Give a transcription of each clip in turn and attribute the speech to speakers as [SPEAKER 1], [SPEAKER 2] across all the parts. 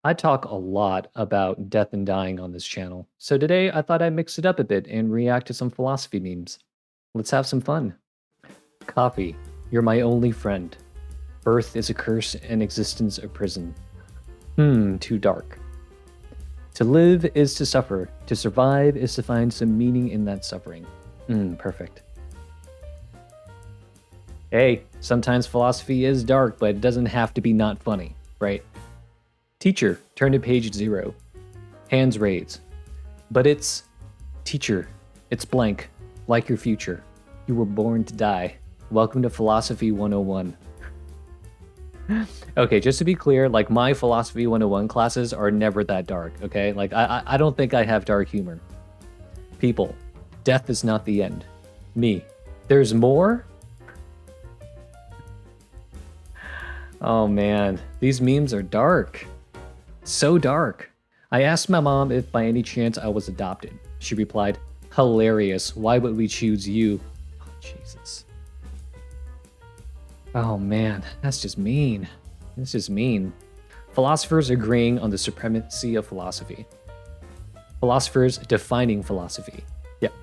[SPEAKER 1] I talk a lot about death and dying on this channel, so today I thought I'd mix it up a bit and react to some philosophy memes. Let's have some fun. Coffee, you're my only friend. Birth is a curse and existence a prison. Too dark. To live is to suffer. To survive is to find some meaning in that suffering. Perfect. Hey, sometimes philosophy is dark, but it doesn't have to be not funny, right? Teacher, turn to page 0. Hands raised. But it's teacher. It's blank, like your future. You were born to die. Welcome to Philosophy 101. Okay, just to be clear, like my Philosophy 101 classes are never that dark, okay? Like I don't think I have dark humor. People, death is not the end. Me, there's more? Oh man, these memes are dark. So dark. I asked my mom if by any chance I was adopted. She replied, hilarious, why would we choose you? Oh, Jesus. Oh man, that's just mean. That's just mean. Philosophers agreeing on the supremacy of philosophy. Philosophers defining philosophy. Yep.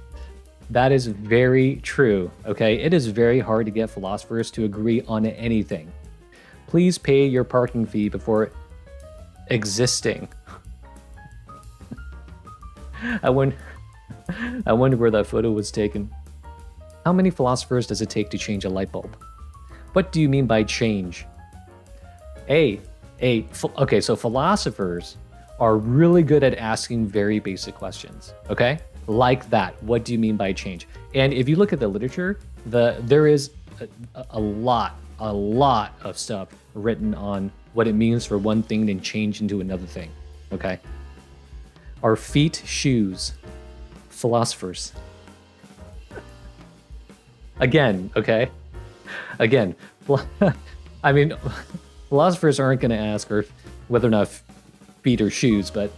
[SPEAKER 1] That is very true, okay? It is very hard to get philosophers to agree on anything. Please pay your parking fee before existing. I wonder where that photo was taken. How many philosophers does it take to change a light bulb? What do you mean by change? Okay, so philosophers are really good at asking very basic questions, okay? Like that, what do you mean by change? And if you look at the literature, there is a lot of stuff written on what it means for one thing to change into another thing, okay? Our feet, shoes, philosophers. Again, okay? Again, I mean, philosophers aren't going to ask whether or not feet are shoes, but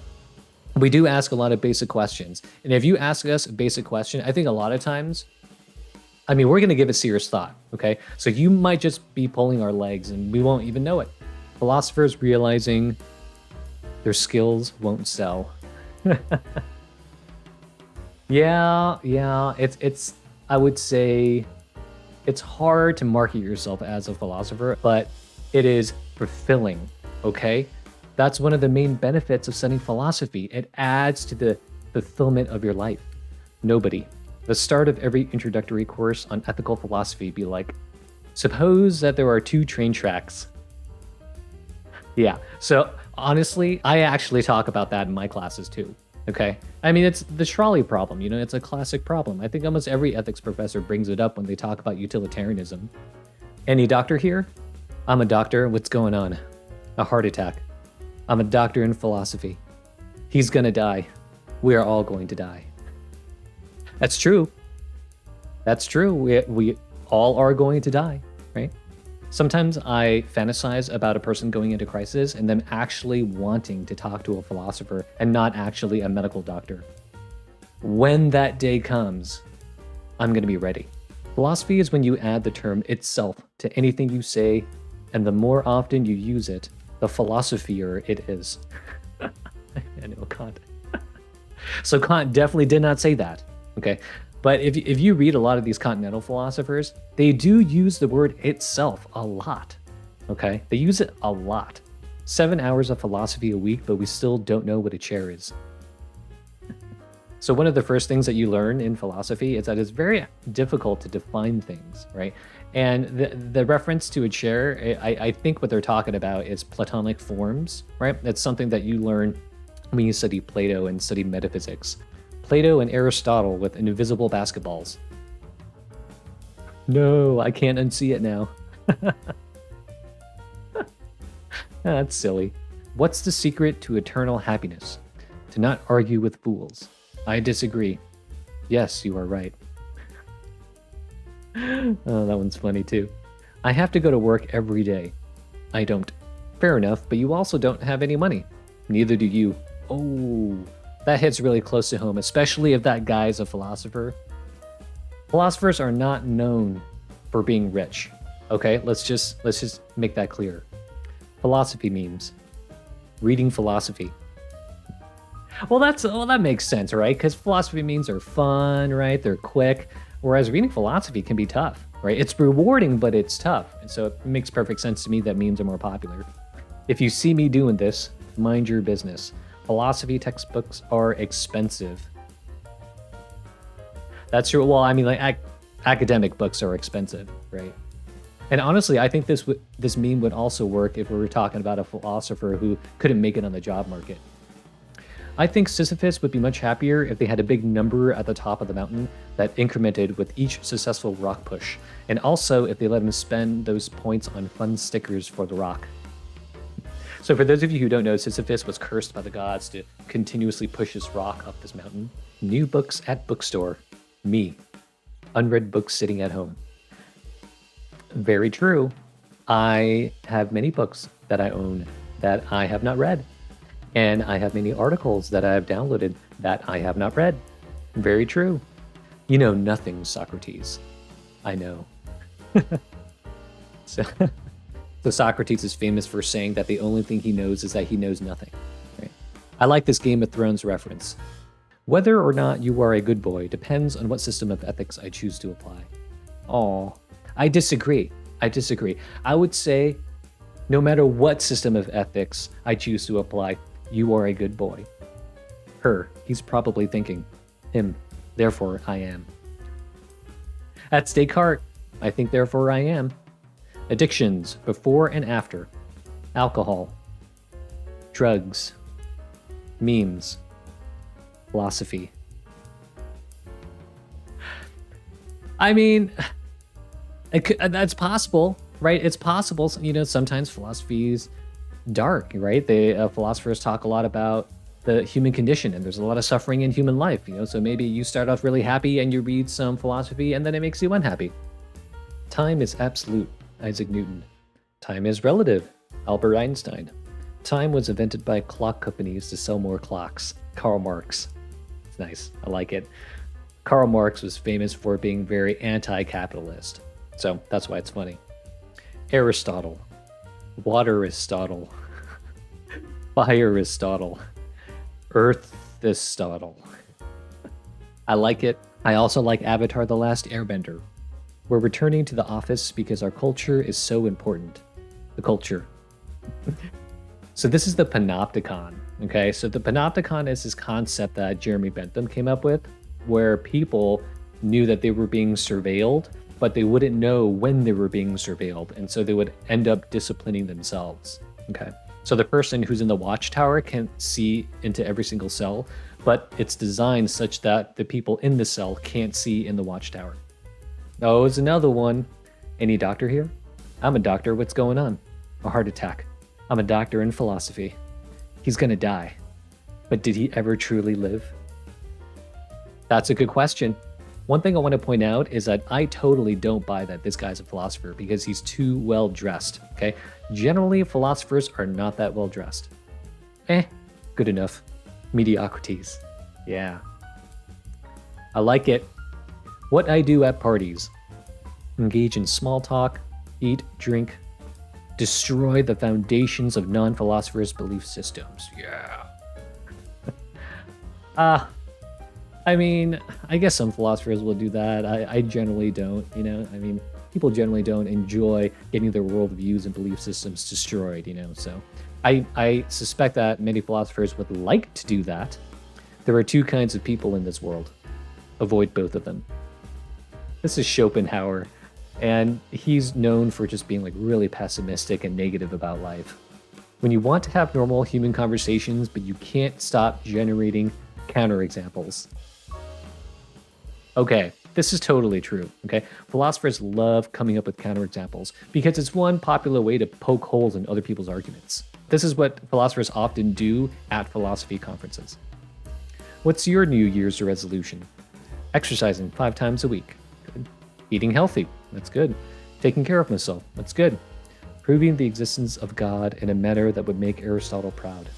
[SPEAKER 1] we do ask a lot of basic questions. And if you ask us a basic question, I think a lot of times, I mean, we're going to give it serious thought, okay? So you might just be pulling our legs and we won't even know it. Philosophers realizing their skills won't sell. Yeah, it's I would say it's hard to market yourself as a philosopher, but it is fulfilling, okay? That's one of the main benefits of studying philosophy. It adds to the fulfillment of your life. Nobody. The start of every introductory course on ethical philosophy be like, suppose that there are 2 train tracks. Yeah, so honestly, I actually talk about that in my classes too, okay? I mean, it's the trolley problem, you know, it's a classic problem. I think almost every ethics professor brings it up when they talk about utilitarianism. Any doctor here? I'm a doctor, what's going on? A heart attack. I'm a doctor in philosophy. He's gonna die. We are all going to die. That's true. That's true, we all are going to die, right? Sometimes I fantasize about a person going into crisis and them actually wanting to talk to a philosopher and not actually a medical doctor. When that day comes, I'm going to be ready. Philosophy is when you add the term itself to anything you say, and the more often you use it, the philosophier it is. I know Kant. So Kant definitely did not say that, okay? But if you read a lot of these continental philosophers, they do use the word itself a lot, okay? They use it a lot. 7 hours of philosophy a week, but we still don't know what a chair is. So one of the first things that you learn in philosophy is that it's very difficult to define things, right? And the reference to a chair, I think what they're talking about is Platonic forms, right? It's something that you learn when you study Plato and study metaphysics. Plato and Aristotle with invisible basketballs. No, I can't unsee it now. That's silly. What's the secret to eternal happiness? To not argue with fools. I disagree. Yes, you are right. Oh, that one's funny too. I have to go to work every day. I don't. Fair enough, but you also don't have any money. Neither do you. Oh, that hits really close to home, especially if that guy's a philosopher. Philosophers are not known for being rich. Okay, let's just make that clear. Philosophy memes. reading philosophy. Well, that makes sense, right? Because philosophy memes are fun, right? They're quick, whereas reading philosophy can be tough, right? It's rewarding, but it's tough, and so it makes perfect sense to me that memes are more popular. If you see me doing this, mind your business. Philosophy textbooks are expensive. That's true. Well, I mean, like academic books are expensive, right? And honestly, I think this meme would also work if we were talking about a philosopher who couldn't make it on the job market. I think Sisyphus would be much happier if they had a big number at the top of the mountain that incremented with each successful rock push, and also if they let him spend those points on fun stickers for the rock. So for those of you who don't know, Sisyphus was cursed by the gods to continuously push his rock up this mountain. New books at bookstore. Me. Unread books sitting at home. Very true. I have many books that I own that I have not read. And I have many articles that I have downloaded that I have not read. Very true. You know nothing, Socrates. I know. So Socrates is famous for saying that the only thing he knows is that he knows nothing. Right? I like this Game of Thrones reference. Whether or not you are a good boy depends on what system of ethics I choose to apply. Aw, I disagree. I would say no matter what system of ethics I choose to apply, you are a good boy. Her, he's probably thinking. Him, therefore I am. That's Descartes. I think therefore I am. Addictions, before and after. Alcohol. Drugs. Memes. Philosophy. I mean, that's possible, right? It's possible. You know, sometimes philosophy's dark, right? Philosophers talk a lot about the human condition, and there's a lot of suffering in human life, you know? So maybe you start off really happy and you read some philosophy and then it makes you unhappy. Time is absolute. Isaac Newton. Time is relative. Albert Einstein. Time was invented by clock companies to sell more clocks. Karl Marx. It's nice. I like it. Karl Marx was famous for being very anti-capitalist. So that's why it's funny. Aristotle. Water Aristotle. Fire Aristotle. Earth Aristotle. I like it. I also like Avatar: The Last Airbender. We're returning to the office because our culture is so important. The culture. So this is the panopticon, okay? So the panopticon is this concept that Jeremy Bentham came up with, where people knew that they were being surveilled, but they wouldn't know when they were being surveilled, and so they would end up disciplining themselves, okay? So the person who's in the watchtower can't see into every single cell, but it's designed such that the people in the cell can't see in the watchtower. Oh, it's another one. Any doctor here? I'm a doctor. What's going on? A heart attack. I'm a doctor in philosophy. He's gonna die. But did he ever truly live? That's a good question. One thing I want to point out is that I totally don't buy that this guy's a philosopher because he's too well dressed, okay? Generally, philosophers are not that well dressed. Good enough. Mediocrities. Yeah. I like it. What I do at parties. Engage in small talk, eat, drink, destroy the foundations of non-philosophers' belief systems. Yeah. I mean, I guess some philosophers will do that. I generally don't, you know? I mean, people generally don't enjoy getting their worldviews and belief systems destroyed, you know? So I suspect that many philosophers would like to do that. There are two kinds of people in this world. Avoid both of them. This is Schopenhauer, and he's known for just being like really pessimistic and negative about life. When you want to have normal human conversations, but you can't stop generating counterexamples. Okay, this is totally true, okay? Philosophers love coming up with counterexamples because it's one popular way to poke holes in other people's arguments. This is what philosophers often do at philosophy conferences. What's your New Year's resolution? Exercising 5 times a week. Good. Eating healthy. That's good. Taking care of myself. That's good. Proving the existence of God in a manner that would make Aristotle proud.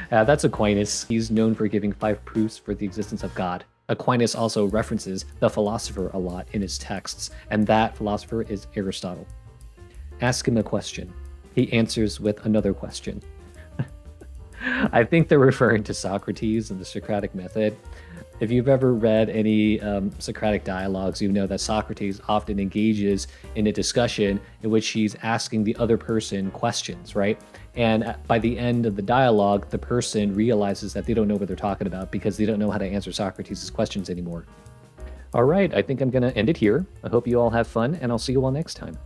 [SPEAKER 1] That's Aquinas. He's known for giving 5 proofs for the existence of God. Aquinas also references the philosopher a lot in his texts, and that philosopher is Aristotle. Ask him a question. He answers with another question. I think they're referring to Socrates and the Socratic method. If you've ever read any Socratic dialogues, you know that Socrates often engages in a discussion in which he's asking the other person questions, right? And by the end of the dialogue, the person realizes that they don't know what they're talking about because they don't know how to answer Socrates' questions anymore. All right, I think I'm going to end it here. I hope you all have fun, and I'll see you all next time.